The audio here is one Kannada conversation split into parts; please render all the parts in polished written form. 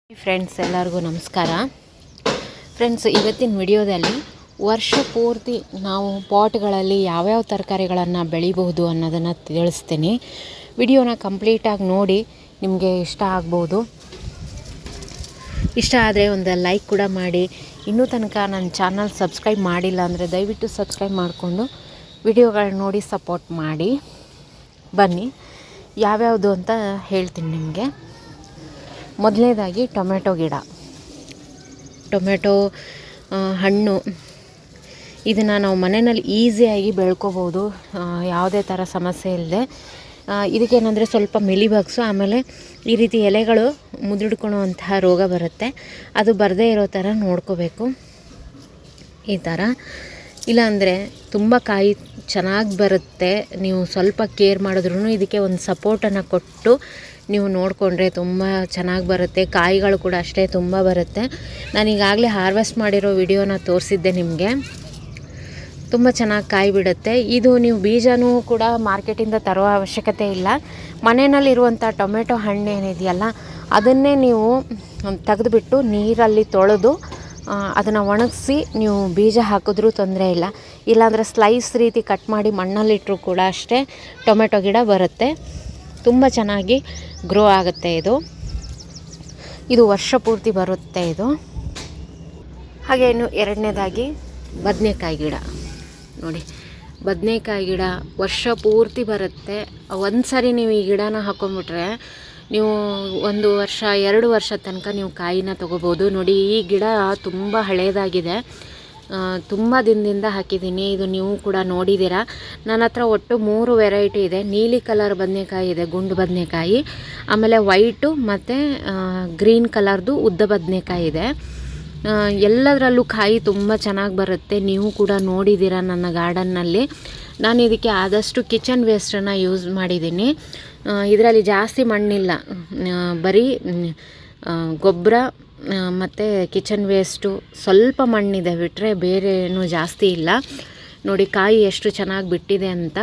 ಫ್ರೆಂಡ್ಸ್ ಎಲ್ಲರಿಗೂ ನಮಸ್ಕಾರ. ಫ್ರೆಂಡ್ಸ್, ಇವತ್ತಿನ ವಿಡಿಯೋದಲ್ಲಿ ವರ್ಷ ಪೂರ್ತಿ ನಾವು ಪಾಟ್ಗಳಲ್ಲಿ ಯಾವ್ಯಾವ ತರಕಾರಿಗಳನ್ನು ಬೆಳಿಬಹುದು ಅನ್ನೋದನ್ನು ತಿಳಿಸ್ತೀನಿ. ವಿಡಿಯೋನ ಕಂಪ್ಲೀಟಾಗಿ ನೋಡಿ, ನಿಮಗೆ ಇಷ್ಟ ಆಗ್ಬೋದು. ಇಷ್ಟ ಆದರೆ ಒಂದು ಲೈಕ್ ಕೂಡ ಮಾಡಿ. ಇನ್ನೂ ತನಕ ನನ್ನ ಚಾನಲ್ ಸಬ್ಸ್ಕ್ರೈಬ್ ಮಾಡಿಲ್ಲ ಅಂದರೆ ದಯವಿಟ್ಟು ಸಬ್ಸ್ಕ್ರೈಬ್ ಮಾಡಿಕೊಂಡು ವಿಡಿಯೋಗಳನ್ನ ನೋಡಿ ಸಪೋರ್ಟ್ ಮಾಡಿ. ಬನ್ನಿ, ಯಾವ್ಯಾವುದು ಅಂತ ಹೇಳ್ತೀನಿ ನಿಮಗೆ. ಮೊದಲನೇದಾಗಿ ಟೊಮೆಟೊ ಗಿಡ, ಟೊಮೆಟೊ ಹಣ್ಣು. ಇದನ್ನು ನಾವು ಮನೆಯಲ್ಲಿ ಈಸಿಯಾಗಿ ಬೆಳ್ಕೋಬೋದು, ಯಾವುದೇ ಥರ ಸಮಸ್ಯೆ ಇಲ್ಲದೆ. ಇದಕ್ಕೇನೆಂದರೆ ಸ್ವಲ್ಪ ಮಿಲಿಬಗ್ಸು, ಆಮೇಲೆ ಈ ರೀತಿ ಎಲೆಗಳು ಮುದುಡ್ಕೊಳ್ಳುವಂತಹ ರೋಗ ಬರುತ್ತೆ. ಅದು ಬರದೇ ಇರೋ ಥರ ನೋಡ್ಕೋಬೇಕು. ಈ ಥರ ಇಲ್ಲಾಂದರೆ ತುಂಬ ಕಾಯಿ ಚೆನ್ನಾಗಿ ಬರುತ್ತೆ. ನೀವು ಸ್ವಲ್ಪ ಕೇರ್ ಮಾಡಿದ್ರೂ ಇದಕ್ಕೆ ಒಂದು ಸಪೋರ್ಟನ್ನು ಕೊಟ್ಟು ನೀವು ನೋಡಿಕೊಂಡ್ರೆ ತುಂಬ ಚೆನ್ನಾಗಿ ಬರುತ್ತೆ. ಕಾಯಿಗಳು ಕೂಡ ಅಷ್ಟೇ ತುಂಬ ಬರುತ್ತೆ. ನಾನು ಈಗಾಗಲೇ ಹಾರ್ವೆಸ್ಟ್ ಮಾಡಿರೋ ವಿಡಿಯೋನ ತೋರಿಸಿದ್ದೆ ನಿಮಗೆ. ತುಂಬ ಚೆನ್ನಾಗಿ ಕಾಯಿ ಬಿಡುತ್ತೆ. ಇದು ನೀವು ಬೀಜನೂ ಕೂಡ ಮಾರ್ಕೆಟಿಂದ ತರೋ ಅವಶ್ಯಕತೆ ಇಲ್ಲ. ಮನೆಯಲ್ಲಿರುವಂಥ ಟೊಮೆಟೊ ಹಣ್ಣು ಏನಿದೆಯಲ್ಲ, ಅದನ್ನೇ ನೀವು ತೆಗೆದುಬಿಟ್ಟು ನೀರಲ್ಲಿ ತೊಳೆದು ಅದನ್ನು ಒಣಗಿಸಿ ನೀವು ಬೀಜ ಹಾಕಿದ್ರೂ ತೊಂದರೆ ಇಲ್ಲ. ಇಲ್ಲಾಂದರೆ ಸ್ಲೈಸ್ ರೀತಿ ಕಟ್ ಮಾಡಿ ಮಣ್ಣಲ್ಲಿಟ್ಟರೂ ಕೂಡ ಅಷ್ಟೇ ಟೊಮೆಟೊ ಗಿಡ ಬರುತ್ತೆ. ತುಂಬ ಚೆನ್ನಾಗಿ ಗ್ರೋ ಆಗುತ್ತೆ. ಇದು ವರ್ಷ ಪೂರ್ತಿ ಬರುತ್ತೆ ಇದು. ಹಾಗೆ ಇನ್ನು ಎರಡನೇದಾಗಿ ಬದನೆಕಾಯಿ ಗಿಡ ನೋಡಿ. ಬದನೆಕಾಯಿ ಗಿಡ ವರ್ಷ ಪೂರ್ತಿ ಬರುತ್ತೆ. ಒಂದು ಸರಿ ನೀವು ಈ ಗಿಡನ ಹಾಕೊಂಡ್ಬಿಟ್ರೆ ನೀವು 1 ವರ್ಷ 2 ವರ್ಷ ತನಕ ನೀವು ಕಾಯಿನ ತೊಗೋಬೋದು. ನೋಡಿ, ಈ ಗಿಡ ತುಂಬ ಹಳೇದಾಗಿದೆ. ತುಂಬ ದಿನದಿಂದ ಹಾಕಿದ್ದೀನಿ. ಇದು ನೀವು ಕೂಡ ನೋಡಿದ್ದೀರಾ. ನನ್ನ ಹತ್ರ ಒಟ್ಟು 3 ವೆರೈಟಿ ಇದೆ. ನೀಲಿ ಕಲರ್ ಬದನೆಕಾಯಿ ಇದೆ, ಗುಂಡು ಬದನೆಕಾಯಿ. ಆಮೇಲೆ ವೈಟು ಮತ್ತು ಗ್ರೀನ್ ಕಲರ್ದು ಉದ್ದ ಬದನೆಕಾಯಿ ಇದೆ. ಎಲ್ಲದರಲ್ಲೂ ಕಾಯಿ ತುಂಬ ಚೆನ್ನಾಗಿ ಬರುತ್ತೆ. ನೀವು ಕೂಡ ನೋಡಿದ್ದೀರಾ ನನ್ನ ಗಾರ್ಡನ್ನಲ್ಲಿ. ನಾನು ಇದಕ್ಕೆ ಆದಷ್ಟು ಕಿಚನ್ ವೇಸ್ಟನ್ನು ಯೂಸ್ ಮಾಡಿದ್ದೀನಿ. ಇದರಲ್ಲಿ ಜಾಸ್ತಿ ಮಣ್ಣಿಲ್ಲ, ಬರೀ ಗೊಬ್ಬರ ಮತ್ತು ಕಿಚನ್ ವೇಸ್ಟು, ಸ್ವಲ್ಪ ಮಣ್ಣಿದೆ ಬಿಟ್ಟರೆ ಬೇರೆ ಏನೂ ಜಾಸ್ತಿ ಇಲ್ಲ. ನೋಡಿ ಕಾಯಿ ಎಷ್ಟು ಚೆನ್ನಾಗಿ ಬಿಟ್ಟಿದೆ ಅಂತ.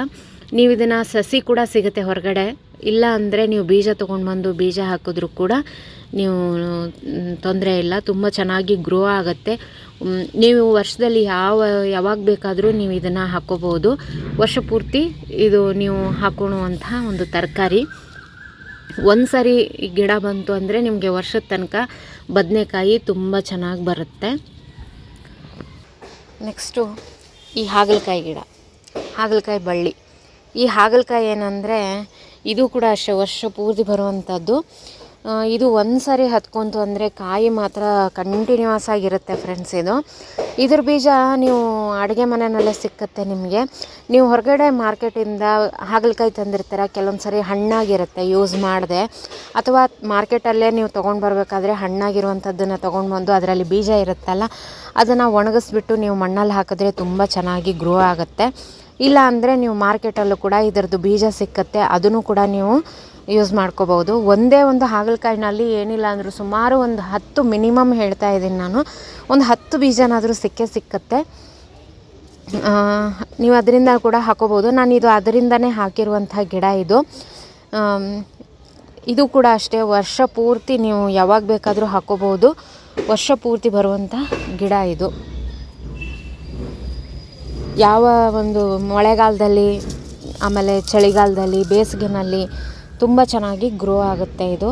ನೀವು ಇದನ್ನು ಸಸಿ ಕೂಡ ಸಿಗುತ್ತೆ ಹೊರಗಡೆ. ಇಲ್ಲ ಅಂದರೆ ನೀವು ಬೀಜ ತೊಗೊಂಡು ಬಂದು ಬೀಜ ಹಾಕಿದ್ರೂ ಕೂಡ ನೀವು ತೊಂದರೆ ಇಲ್ಲ. ತುಂಬ ಚೆನ್ನಾಗಿ ಗ್ರೋ ಆಗುತ್ತೆ. ನೀವು ವರ್ಷದಲ್ಲಿ ಯಾವಾಗ ಬೇಕಾದರೂ ನೀವು ಇದನ್ನು ಹಾಕ್ಕೋಬೋದು. ವರ್ಷ ಪೂರ್ತಿ ಇದು ನೀವು ಹಾಕೊಳ್ಳುವಂತಹ ಒಂದು ತರಕಾರಿ. ಒಂದು ಸರಿ ಗಿಡ ಬಂತು ಅಂದರೆ ನಿಮಗೆ ವರ್ಷದ ತನಕ ಬದನೆಕಾಯಿ ತುಂಬ ಚೆನ್ನಾಗಿ ಬರುತ್ತೆ. ನೆಕ್ಸ್ಟು ಈ ಹಾಗಲಕಾಯಿ ಗಿಡ, ಹಾಗಲಕಾಯಿ ಬಳ್ಳಿ. ಈ ಹಾಗಲಕಾಯಿ ಏನಂದರೆ ಇದು ಕೂಡ ಅಷ್ಟೇ ವರ್ಷ ಪೂರ್ತಿ ಬರುವಂಥದ್ದು. ಇದು ಒಂದು ಸಾರಿ ಹತ್ಕೊಂತು ಅಂದರೆ ಕಾಯಿ ಮಾತ್ರ ಕಂಟಿನ್ಯೂಸ್ ಆಗಿರುತ್ತೆ ಫ್ರೆಂಡ್ಸ್. ಇದ್ರ ಬೀಜ ನೀವು ಅಡುಗೆ ಮನೆಯಲ್ಲೇ ಸಿಕ್ಕತ್ತೆ ನಿಮಗೆ. ನೀವು ಹೊರಗಡೆ ಮಾರ್ಕೆಟಿಂದ ಹಾಗಲಕಾಯಿ ತಂದಿರ್ತೀರ, ಕೆಲವೊಂದು ಸಾರಿ ಹಣ್ಣಾಗಿರುತ್ತೆ ಯೂಸ್ ಮಾಡಿದೆ, ಅಥವಾ ಮಾರ್ಕೆಟಲ್ಲೇ ನೀವು ತೊಗೊಂಡು ಬರಬೇಕಾದ್ರೆ ಹಣ್ಣಾಗಿರುವಂಥದ್ದನ್ನು ತೊಗೊಂಡು ಬಂದು ಅದರಲ್ಲಿ ಬೀಜ ಇರುತ್ತಲ್ಲ, ಅದನ್ನು ಒಣಗಿಸ್ಬಿಟ್ಟು ನೀವು ಮಣ್ಣಲ್ಲಿ ಹಾಕಿದ್ರೆ ತುಂಬ ಚೆನ್ನಾಗಿ ಗ್ರೋ ಆಗುತ್ತೆ. ಇಲ್ಲ ಅಂದರೆ ನೀವು ಮಾರ್ಕೆಟಲ್ಲೂ ಕೂಡ ಇದರದ್ದು ಬೀಜ ಸಿಕ್ಕತ್ತೆ, ಅದನ್ನು ಕೂಡ ನೀವು ಯೂಸ್ ಮಾಡ್ಕೋಬೋದು. ಒಂದೇ ಒಂದು ಹಾಗಲಕಾಯಿನಲ್ಲಿ ಏನಿಲ್ಲ ಅಂದರೂ ಸುಮಾರು ಒಂದು 10 ಮಿನಿಮಮ್ ಹೇಳ್ತಾ ಇದ್ದೀನಿ ನಾನು, ಒಂದು 10 ಬೀಜನಾದರೂ ಸಿಕ್ಕತ್ತೆ. ನೀವು ಅದರಿಂದ ಕೂಡ ಹಾಕೋಬೋದು. ನಾನಿದು ಅದರಿಂದನೇ ಹಾಕಿರುವಂಥ ಗಿಡ ಇದು. ಇದು ಕೂಡ ಅಷ್ಟೇ ವರ್ಷ ಪೂರ್ತಿ ನೀವು ಯಾವಾಗ ಬೇಕಾದರೂ ಹಾಕೋಬೋದು. ವರ್ಷ ಪೂರ್ತಿ ಬರುವಂಥ ಗಿಡ ಇದು. ಯಾವ ಒಂದು ಮಳೆಗಾಲದಲ್ಲಿ, ಆಮೇಲೆ ಚಳಿಗಾಲದಲ್ಲಿ, ಬೇಸಿಗೆನಲ್ಲಿ ತುಂಬ ಚೆನ್ನಾಗಿ ಗ್ರೋ ಆಗುತ್ತೆ. ಇದು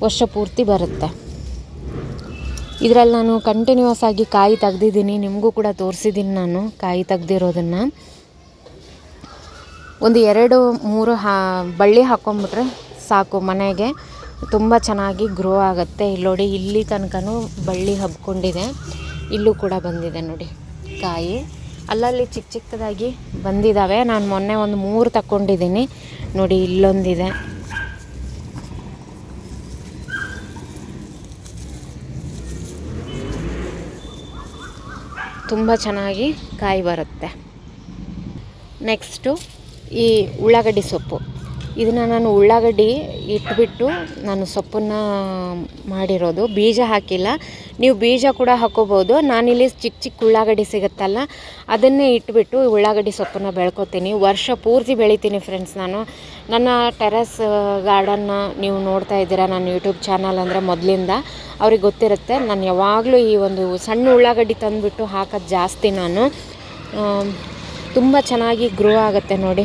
ವರ್ಷ ಪೂರ್ತಿ ಬರುತ್ತೆ. ಇದರಲ್ಲಿ ನಾನು ಕಂಟಿನ್ಯೂಸ್ ಆಗಿ ಕಾಯಿ ತೆಗ್ದಿದ್ದೀನಿ, ನಿಮಗೂ ಕೂಡ ತೋರಿಸಿದ್ದೀನಿ ನಾನು ಕಾಯಿ ತೆಗ್ದಿರೋದನ್ನು. ಒಂದು 2-3 ಬಳ್ಳಿ ಹಾಕ್ಕೊಂಬಿಟ್ರೆ ಸಾಕು, ಮನೆಗೆ ತುಂಬ ಚೆನ್ನಾಗಿ ಗ್ರೋ ಆಗುತ್ತೆ. ಇಲ್ಲಿ ನೋಡಿ, ಇಲ್ಲಿ ತನಕನೂ ಬಳ್ಳಿ ಹಬ್ಕೊಂಡಿದೆ. ಇಲ್ಲೂ ಕೂಡ ಬಂದಿದೆ ನೋಡಿ ಕಾಯಿ. ಅಲ್ಲಲ್ಲಿ ಚಿಕ್ಕದಾಗಿ ಬಂದಿದ್ದಾವೆ. ನಾನು ಮೊನ್ನೆ ಒಂದು 3 ತಗೊಂಡಿದ್ದೀನಿ ನೋಡಿ. ಇಲ್ಲೊಂದಿದೆ. ತುಂಬ ಚೆನ್ನಾಗಿ ಕಾಯಿ ಬರುತ್ತೆ. ನೆಕ್ಸ್ಟು ಈ ಉಳ್ಳಾಗಡ್ಡಿ ಸೊಪ್ಪು. ಇದನ್ನು ನಾನು ಉಳ್ಳಾಗಡ್ಡಿ ಇಟ್ಬಿಟ್ಟು ನಾನು ಸೊಪ್ಪನ್ನು ಮಾಡಿರೋದು, ಬೀಜ ಹಾಕಿಲ್ಲ. ನೀವು ಬೀಜ ಕೂಡ ಹಾಕೋಬೋದು. ನಾನಿಲ್ಲಿ ಚಿಕ್ಕ ಚಿಕ್ಕ ಉಳ್ಳಾಗಡ್ಡಿ ಸಿಗುತ್ತಲ್ಲ, ಅದನ್ನೇ ಇಟ್ಬಿಟ್ಟು ಉಳ್ಳಾಗಡ್ಡಿ ಸೊಪ್ಪನ್ನು ಬೆಳ್ಕೊತೀನಿ. ವರ್ಷ ಪೂರ್ತಿ ಬೆಳಿತೀನಿ ಫ್ರೆಂಡ್ಸ್. ನಾನು ನನ್ನ ಟೆರೆಸ್ ಗಾರ್ಡನ್ನ ನೀವು ನೋಡ್ತಾ ಇದ್ದೀರಾ, ನನ್ನ ಯೂಟ್ಯೂಬ್ ಚಾನಲ್ ಅಂದರೆ ಮೊದಲಿಂದ ಅವ್ರಿಗೆ ಗೊತ್ತಿರುತ್ತೆ. ನಾನು ಯಾವಾಗಲೂ ಈ ಒಂದು ಸಣ್ಣ ಉಳ್ಳಾಗಡ್ಡಿ ತಂದುಬಿಟ್ಟು ಹಾಕೋದು ಜಾಸ್ತಿ. ನಾನು ತುಂಬ ಚೆನ್ನಾಗಿ ಗ್ರೋ ಆಗುತ್ತೆ ನೋಡಿ,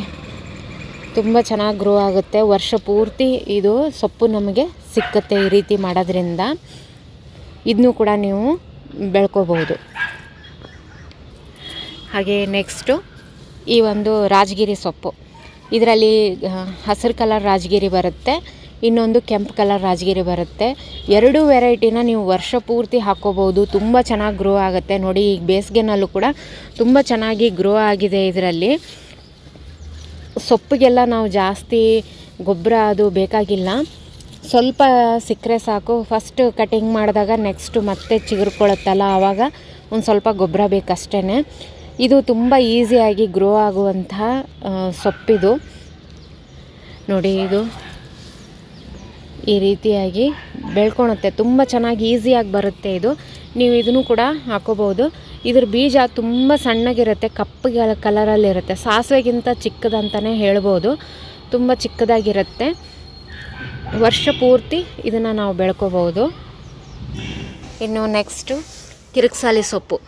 ತುಂಬ ಚೆನ್ನಾಗಿ ಗ್ರೋ ಆಗುತ್ತೆ. ವರ್ಷ ಪೂರ್ತಿ ಇದು ಸೊಪ್ಪು ನಮಗೆ ಸಿಕ್ಕತ್ತೆ ಈ ರೀತಿ ಮಾಡೋದ್ರಿಂದ. ಇದನ್ನು ಕೂಡ ನೀವು ಬೆಳ್ಕೋಬಹುದು. ಹಾಗೆ ನೆಕ್ಸ್ಟು ಈ ಒಂದು ರಾಜಗಿರಿ ಸೊಪ್ಪು, ಇದರಲ್ಲಿ ಹಸಿರು ಕಲರ್ ರಾಜಗಿರಿ ಬರುತ್ತೆ, ಇನ್ನೊಂದು ಕೆಂಪು ಕಲರ್ ರಾಜಗಿರಿ ಬರುತ್ತೆ. ಎರಡೂ ವೆರೈಟಿನ ನೀವು ವರ್ಷ ಪೂರ್ತಿ ಹಾಕ್ಕೋಬೋದು. ತುಂಬ ಚೆನ್ನಾಗಿ ಗ್ರೋ ಆಗುತ್ತೆ ನೋಡಿ. ಈಗ ಬೇಸಿಗೆನಲ್ಲೂ ಕೂಡ ತುಂಬ ಚೆನ್ನಾಗಿ ಗ್ರೋ ಆಗಿದೆ. ಇದರಲ್ಲಿ ಸೊಪ್ಪಿಗೆಲ್ಲ ನಾವು ಜಾಸ್ತಿ ಗೊಬ್ಬರ ಅದು ಬೇಕಾಗಿಲ್ಲ, ಸ್ವಲ್ಪ ಸಿಕ್ಕರೆ ಸಾಕು. ಫಸ್ಟ್ ಕಟಿಂಗ್ ಮಾಡಿದಾಗ ನೆಕ್ಸ್ಟು ಮತ್ತೆ ಚಿಗುರ್ಕೊಳ್ಳುತ್ತಲ್ಲ, ಆವಾಗ ಒಂದು ಸ್ವಲ್ಪ ಗೊಬ್ಬರ ಬೇಕಷ್ಟೇ. ಇದು ತುಂಬ ಈಸಿಯಾಗಿ ಗ್ರೋ ಆಗುವಂಥ ಸೊಪ್ಪಿದು ನೋಡಿ. ಇದು ಈ ರೀತಿಯಾಗಿ ಬೆಳ್ಕೊಳುತ್ತೆ, ತುಂಬ ಚೆನ್ನಾಗಿ ಈಸಿಯಾಗಿ ಬರುತ್ತೆ ಇದು. ನೀವು ಇದನ್ನು ಕೂಡ ಹಾಕೋಬೋದು. ಇದ್ರ ಬೀಜ ತುಂಬ ಸಣ್ಣಗಿರುತ್ತೆ, ಕಪ್ಪಗೆ ಕಲರಲ್ಲಿರುತ್ತೆ, ಸಾಸಿವೆಗಿಂತ ಚಿಕ್ಕದಂತಲೇ ಹೇಳ್ಬೋದು. ತುಂಬ ಚಿಕ್ಕದಾಗಿರುತ್ತೆ. ವರ್ಷ ಪೂರ್ತಿ ಇದನ್ನು ನಾವು ಬೆಳ್ಕೋಬೋದು. ಇನ್ನು ನೆಕ್ಸ್ಟು ಕಿರಿಕ್ಸಾಲಿ ಸೊಪ್ಪು,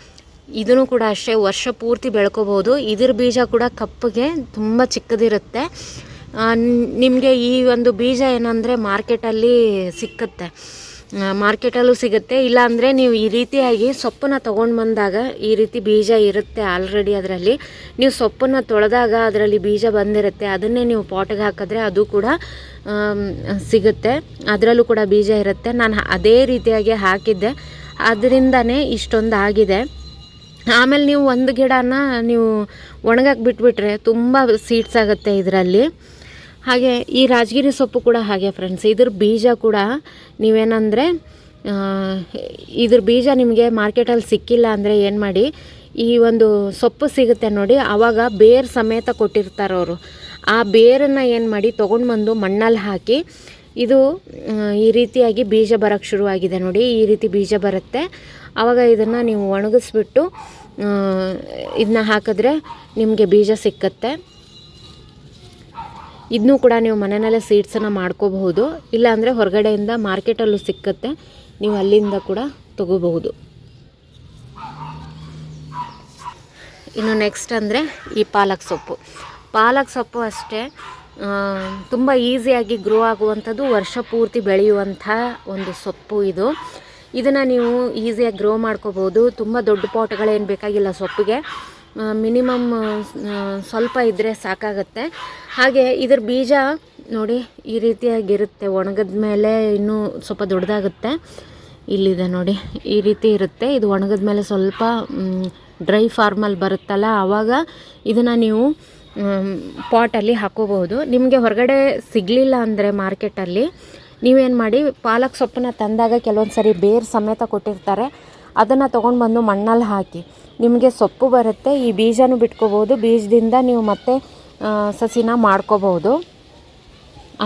ಇದನ್ನು ಕೂಡ ಅಷ್ಟೇ ವರ್ಷ ಪೂರ್ತಿ ಬೆಳ್ಕೋಬೋದು. ಇದ್ರ ಬೀಜ ಕೂಡ ಕಪ್ಪಗೆ ತುಂಬ ಚಿಕ್ಕದಿರುತ್ತೆ. ನಿಮಗೆ ಈ ಒಂದು ಬೀಜ ಏನಂದರೆ ಮಾರ್ಕೆಟಲ್ಲಿ ಸಿಕ್ಕತ್ತೆ, ಮಾರ್ಕೆಟಲ್ಲೂ ಸಿಗುತ್ತೆ. ಇಲ್ಲಾಂದರೆ ನೀವು ಈ ರೀತಿಯಾಗಿ ಸೊಪ್ಪನ್ನು ತೊಗೊಂಡು ಬಂದಾಗ ಈ ರೀತಿ ಬೀಜ ಇರುತ್ತೆ ಆಲ್ರೆಡಿ ಅದರಲ್ಲಿ. ನೀವು ಸೊಪ್ಪನ್ನು ತೊಳೆದಾಗ ಅದರಲ್ಲಿ ಬೀಜ ಬಂದಿರುತ್ತೆ, ಅದನ್ನೇ ನೀವು ಪಾಟಿಗೆ ಹಾಕಿದ್ರೆ ಅದು ಕೂಡ ಸಿಗುತ್ತೆ, ಅದರಲ್ಲೂ ಕೂಡ ಬೀಜ ಇರುತ್ತೆ. ನಾನು ಅದೇ ರೀತಿಯಾಗಿ ಹಾಕಿದ್ದೆ, ಅದರಿಂದನೇ ಇಷ್ಟೊಂದು ಆಗಿದೆ. ಆಮೇಲೆ ನೀವು ಒಂದು ಗಿಡನ ನೀವು ಒಣಗಕ್ಕೆ ಬಿಟ್ಬಿಟ್ರೆ ತುಂಬ ಸೀಡ್ಸ್ ಆಗುತ್ತೆ ಇದರಲ್ಲಿ. ಹಾಗೆ ಈ ರಾಜಗಿರಿ ಸೊಪ್ಪು ಕೂಡ ಹಾಗೆ ಫ್ರೆಂಡ್ಸ್. ಇದ್ರ ಬೀಜ ಕೂಡ ನೀವೇನಂದರೆ ಇದ್ರ ಬೀಜ ನಿಮಗೆ ಮಾರ್ಕೆಟಲ್ಲಿ ಸಿಕ್ಕಿಲ್ಲ ಅಂದರೆ ಏನು ಮಾಡಿ, ಈ ಒಂದು ಸೊಪ್ಪು ಸಿಗುತ್ತೆ ನೋಡಿ, ಆವಾಗ ಬೇರು ಸಮೇತ ಕೊಟ್ಟಿರ್ತಾರೆ ಅವರು. ಆ ಬೇರನ್ನು ಏನು ಮಾಡಿ ತೊಗೊಂಡು ಬಂದು ಮಣ್ಣಲ್ಲಿ ಹಾಕಿ, ಇದು ಈ ರೀತಿಯಾಗಿ ಬೀಜ ಬರೋಕ್ಕೆ ಶುರುವಾಗಿದೆ ನೋಡಿ. ಈ ರೀತಿ ಬೀಜ ಬರುತ್ತೆ. ಆವಾಗ ಇದನ್ನು ನೀವು ಒಣಗಿಸ್ಬಿಟ್ಟು ಇದನ್ನ ಹಾಕಿದ್ರೆ ನಿಮಗೆ ಬೀಜ ಸಿಕ್ಕತ್ತೆ. ಇದನ್ನೂ ಕೂಡ ನೀವು ಮನೆಯಲ್ಲೇ ಸೀಡ್ಸನ್ನು ಮಾಡ್ಕೋಬಹುದು. ಇಲ್ಲಾಂದರೆ ಹೊರಗಡೆಯಿಂದ ಮಾರ್ಕೆಟಲ್ಲೂ ಸಿಕ್ಕತ್ತೆ, ನೀವು ಅಲ್ಲಿಂದ ಕೂಡ ತಗೋಬಹುದು. ಇನ್ನು ನೆಕ್ಸ್ಟ್ ಅಂದರೆ ಈ ಪಾಲಕ್ ಸೊಪ್ಪು ಅಷ್ಟೇ ತುಂಬ ಈಸಿಯಾಗಿ ಗ್ರೋ ಆಗುವಂಥದ್ದು, ವರ್ಷ ಪೂರ್ತಿ ಬೆಳೆಯುವಂಥ ಒಂದು ಸೊಪ್ಪು ಇದು. ಇದನ್ನು ನೀವು ಈಸಿಯಾಗಿ ಗ್ರೋ ಮಾಡ್ಕೋಬೋದು. ತುಂಬ ದೊಡ್ಡ ಪಾಟ್ಗಳೇನು ಬೇಕಾಗಿಲ್ಲ ಸೊಪ್ಪಿಗೆ, ಮಿನಿಮಮ್ ಸ್ವಲ್ಪ ಇದ್ದರೆ ಸಾಕಾಗತ್ತೆ. ಹಾಗೆ ಇದ್ರ ಬೀಜ ನೋಡಿ ಈ ರೀತಿಯಾಗಿರುತ್ತೆ, ಒಣಗಿದ ಮೇಲೆ ಇನ್ನೂ ಸ್ವಲ್ಪ ದೊಡ್ಡದಾಗುತ್ತೆ. ಇಲ್ಲಿದೆ ನೋಡಿ, ಈ ರೀತಿ ಇರುತ್ತೆ. ಇದು ಒಣಗಿದ ಮೇಲೆ ಸ್ವಲ್ಪ ಡ್ರೈ ಫಾರ್ಮಲ್ಲಿ ಬರುತ್ತಲ್ಲ, ಆವಾಗ ಇದನ್ನು ನೀವು ಪಾಟಲ್ಲಿ ಹಾಕೋಬಹುದು. ನಿಮಗೆ ಹೊರಗಡೆ ಸಿಗಲಿಲ್ಲ ಅಂದರೆ ಮಾರ್ಕೆಟಲ್ಲಿ ನೀವೇನು ಮಾಡಿ, ಪಾಲಕ್ ಸೊಪ್ಪನ್ನ ತಂದಾಗ ಕೆಲವೊಂದು ಸರಿ ಬೇರು ಸಮೇತ ಕೊಟ್ಟಿರ್ತಾರೆ, ಅದನ್ನು ತೊಗೊಂಡು ಬಂದು ಮಣ್ಣಲ್ಲಿ ಹಾಕಿ ನಿಮಗೆ ಸೊಪ್ಪು ಬರುತ್ತೆ. ಈ ಬೀಜನೂ ಬಿಟ್ಕೋಬೋದು, ಬೀಜದಿಂದ ನೀವು ಮತ್ತೆ ಸಸಿನ ಮಾಡ್ಕೋಬೋದು.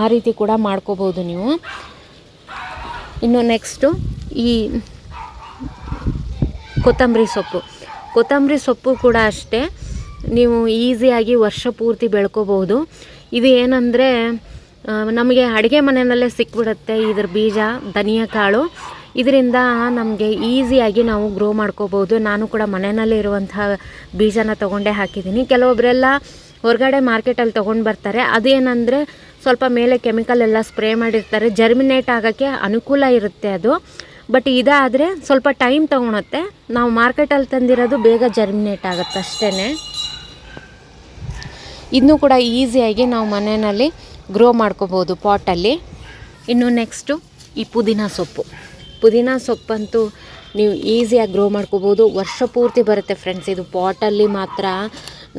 ಆ ರೀತಿ ಕೂಡ ಮಾಡ್ಕೋಬೋದು ನೀವು. ಇನ್ನು ನೆಕ್ಸ್ಟು ಈ ಕೊತ್ತಂಬರಿ ಸೊಪ್ಪು ಕೂಡ ಅಷ್ಟೇ ನೀವು ಈಸಿಯಾಗಿ ವರ್ಷ ಪೂರ್ತಿ ಬೆಳ್ಕೋಬೋದು. ಇದು ಏನಂದರೆ ನಮಗೆ ಅಡುಗೆ ಮನೆಯಲ್ಲೇ ಸಿಕ್ಬಿಡುತ್ತೆ ಇದ್ರ ಬೀಜ, ಧನಿಯಾ ಕಾಳು. ಇದರಿಂದ ನಮಗೆ ಈಸಿಯಾಗಿ ನಾವು ಗ್ರೋ ಮಾಡ್ಕೋಬೋದು. ನಾನು ಕೂಡ ಮನೆಯಲ್ಲೇ ಇರುವಂತಹ ಬೀಜನ ತೊಗೊಂಡೇ ಹಾಕಿದ್ದೀನಿ. ಕೆಲವೊಬ್ಬರೆಲ್ಲ ಹೊರಗಡೆ ಮಾರ್ಕೆಟಲ್ಲಿ ತೊಗೊಂಡು ಬರ್ತಾರೆ, ಅದೇನಂದರೆ ಸ್ವಲ್ಪ ಮೇಲೆ ಕೆಮಿಕಲ್ ಎಲ್ಲ ಸ್ಪ್ರೇ ಮಾಡಿರ್ತಾರೆ, ಜರ್ಮಿನೇಟ್ ಆಗೋಕ್ಕೆ ಅನುಕೂಲ ಇರುತ್ತೆ ಅದು. ಬಟ್ ಇದಾದರೆ ಸ್ವಲ್ಪ ಟೈಮ್ ತೊಗೊಳುತ್ತೆ. ನಾವು ಮಾರ್ಕೆಟಲ್ಲಿ ತಂದಿರೋದು ಬೇಗ ಜರ್ಮಿನೇಟ್ ಆಗುತ್ತೆ ಅಷ್ಟೇ. ಇದನ್ನು ಕೂಡ ಈಸಿಯಾಗಿ ನಾವು ಮನೆಯಲ್ಲಿ ಗ್ರೋ ಮಾಡ್ಕೋಬೋದು ಪಾಟಲ್ಲಿ. ಇನ್ನು ನೆಕ್ಸ್ಟು ಈ ಪುದೀನ ಸೊಪ್ಪಂತೂ ನೀವು ಈಸಿಯಾಗಿ ಗ್ರೋ ಮಾಡ್ಕೋಬೋದು, ವರ್ಷ ಪೂರ್ತಿ ಬರುತ್ತೆ ಫ್ರೆಂಡ್ಸ್. ಇದು ಪಾಟಲ್ಲಿ ಮಾತ್ರ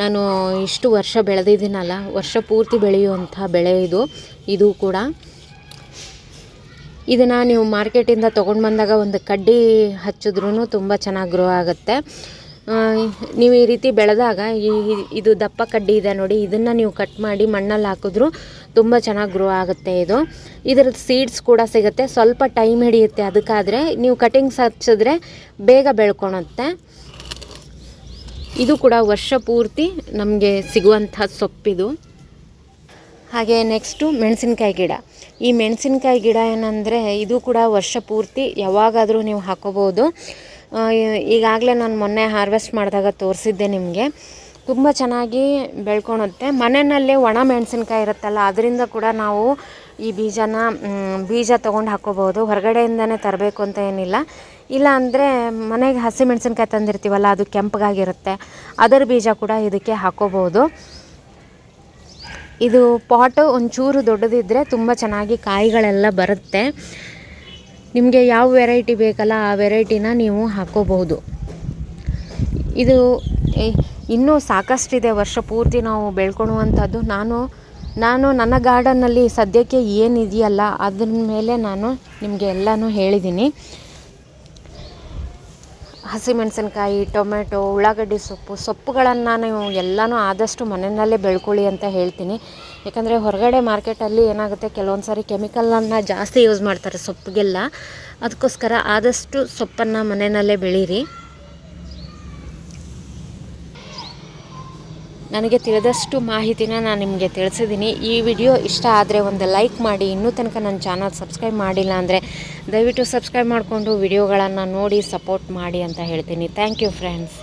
ನಾನು ಇಷ್ಟು ವರ್ಷ ಬೆಳೆದಿದ್ದೀನಲ್ಲ, ವರ್ಷ ಪೂರ್ತಿ ಬೆಳೆಯುವಂಥ ಬೆಳೆ ಇದು ಕೂಡ. ಇದನ್ನು ನೀವು ಮಾರ್ಕೆಟಿಂದ ತೊಗೊಂಡು ಬಂದಾಗ ಒಂದು ಕಡ್ಡಿ ಹಚ್ಚಿದ್ರೂ ತುಂಬ ಚೆನ್ನಾಗಿ ಗ್ರೋ ಆಗುತ್ತೆ. ನೀವು ಈ ರೀತಿ ಬೆಳೆದಾಗ ಇದು ದಪ್ಪ ಕಡ್ಡಿ ಇದೆ ನೋಡಿ, ಇದನ್ನು ನೀವು ಕಟ್ ಮಾಡಿ ಮಣ್ಣಲ್ಲಿ ಹಾಕಿದ್ರೂ ತುಂಬ ಚೆನ್ನಾಗಿ ಗ್ರೋ ಆಗುತ್ತೆ. ಇದರದ್ದು ಸೀಡ್ಸ್ ಕೂಡ ಸಿಗುತ್ತೆ. ಸ್ವಲ್ಪ ಟೈಮ್ ಹಿಡಿಯುತ್ತೆ ಅದಕ್ಕಾದರೆ, ನೀವು ಕಟಿಂಗ್ಸ್ ಹಚ್ಚಿದ್ರೆ ಬೇಗ ಬೆಳ್ಕೊಳುತ್ತೆ. ಇದು ಕೂಡ ವರ್ಷ ಪೂರ್ತಿ ನಮಗೆ ಸಿಗುವಂಥ ಸೊಪ್ಪಿದು. ಹಾಗೆ ನೆಕ್ಸ್ಟು ಮೆಣಸಿನ್ಕಾಯಿ ಗಿಡ. ಈ ಮೆಣಸಿನ್ಕಾಯಿ ಗಿಡ ಏನಂದರೆ ಇದು ಕೂಡ ವರ್ಷ ಪೂರ್ತಿ ಯಾವಾಗಾದರೂ ನೀವು ಹಾಕೋಬೋದು. ಈಗಾಗಲೇ ನಾನು ಮೊನ್ನೆ ಹಾರ್ವೆಸ್ಟ್ ಮಾಡಿದಾಗ ತೋರಿಸಿದ್ದೆ ನಿಮಗೆ. ತುಂಬ ಚೆನ್ನಾಗಿ ಬೆಳ್ಕೊಳುತ್ತೆ. ಮನೆಯಲ್ಲೇ ಒಣ ಮೆಣಸಿನ್ಕಾಯಿ ಇರುತ್ತಲ್ಲ, ಅದರಿಂದ ಕೂಡ ನಾವು ಈ ಬೀಜ ತೊಗೊಂಡು ಹಾಕೋಬೋದು. ಹೊರಗಡೆಯಿಂದನೇ ತರಬೇಕು ಅಂತ ಏನಿಲ್ಲ. ಇಲ್ಲ ಅಂದರೆ ಮನೆಗೆ ಹಸಿ ಮೆಣಸಿನ್ಕಾಯಿ ತಂದಿರ್ತೀವಲ್ಲ, ಅದು ಕೆಂಪಗಾಗಿರುತ್ತೆ, ಅದರ ಬೀಜ ಕೂಡ ಇದಕ್ಕೆ ಹಾಕೋಬೋದು. ಇದು ಪಾಟು ಒಂಚೂರು ದೊಡ್ಡದಿದ್ದರೆ ತುಂಬ ಚೆನ್ನಾಗಿ ಕಾಯಿಗಳೆಲ್ಲ ಬರುತ್ತೆ. ನಿಮಗೆ ಯಾವ ವೆರೈಟಿ ಬೇಕಲ್ಲ ಆ ವೆರೈಟಿನ ನೀವು ಹಾಕೋಬಹುದು. ಇದು ಇನ್ನೂ ಸಾಕಷ್ಟಿದೆ ವರ್ಷ ಪೂರ್ತಿ ನಾವು ಬೆಳ್ಕೊಳ್ಳುವಂಥದ್ದು. ನಾನು ನನ್ನ ಗಾರ್ಡನ್ನಲ್ಲಿ ಸದ್ಯಕ್ಕೆ ಏನಿದೆಯಲ್ಲ ಅದ್ರ ಮೇಲೆ ನಾನು ನಿಮಗೆ ಎಲ್ಲನೂ ಹೇಳಿದ್ದೀನಿ. ಹಸಿಮೆಣಸಿನ್ಕಾಯಿ, ಟೊಮೆಟೊ, ಉಳ್ಳಾಗಡ್ಡಿ ಸೊಪ್ಪುಗಳನ್ನು ನೀವು ಎಲ್ಲನೂ ಆದಷ್ಟು ಮನೆಯಲ್ಲೇ ಬೆಳ್ಕೊಳ್ಳಿ ಅಂತ ಹೇಳ್ತೀನಿ. ಯಾಕಂದರೆ ಹೊರಗಡೆ ಮಾರ್ಕೆಟಲ್ಲಿ ಏನಾಗುತ್ತೆ, ಕೆಲವೊಂದು ಸಾರಿ ಕೆಮಿಕಲನ್ನು ಜಾಸ್ತಿ ಯೂಸ್ ಮಾಡ್ತಾರೆ ಸೊಪ್ಪಿಗೆಲ್ಲ. ಅದಕ್ಕೋಸ್ಕರ ಆದಷ್ಟು ಸೊಪ್ಪನ್ನು ಮನೆಯಲ್ಲೇ ಬೆಳೀರಿ. ನನಗೆ ತಿಳಿದಷ್ಟು ಮಾಹಿತಿನ ನಾನು ನಿಮಗೆ ತಿಳಿಸಿದ್ದೀನಿ. ಈ ವಿಡಿಯೋ ಇಷ್ಟ ಆದರೆ ಒಂದು ಲೈಕ್ ಮಾಡಿ. ಇನ್ನೂ ತನಕ ನನ್ನ ಚಾನಲ್ ಸಬ್ಸ್ಕ್ರೈಬ್ ಮಾಡಿಲ್ಲ ಅಂದರೆ ದಯವಿಟ್ಟು ಸಬ್ಸ್ಕ್ರೈಬ್ ಮಾಡಿಕೊಂಡು ವಿಡಿಯೋಗಳನ್ನು ನೋಡಿ ಸಪೋರ್ಟ್ ಮಾಡಿ ಅಂತ ಹೇಳ್ತೀನಿ. Thank you friends.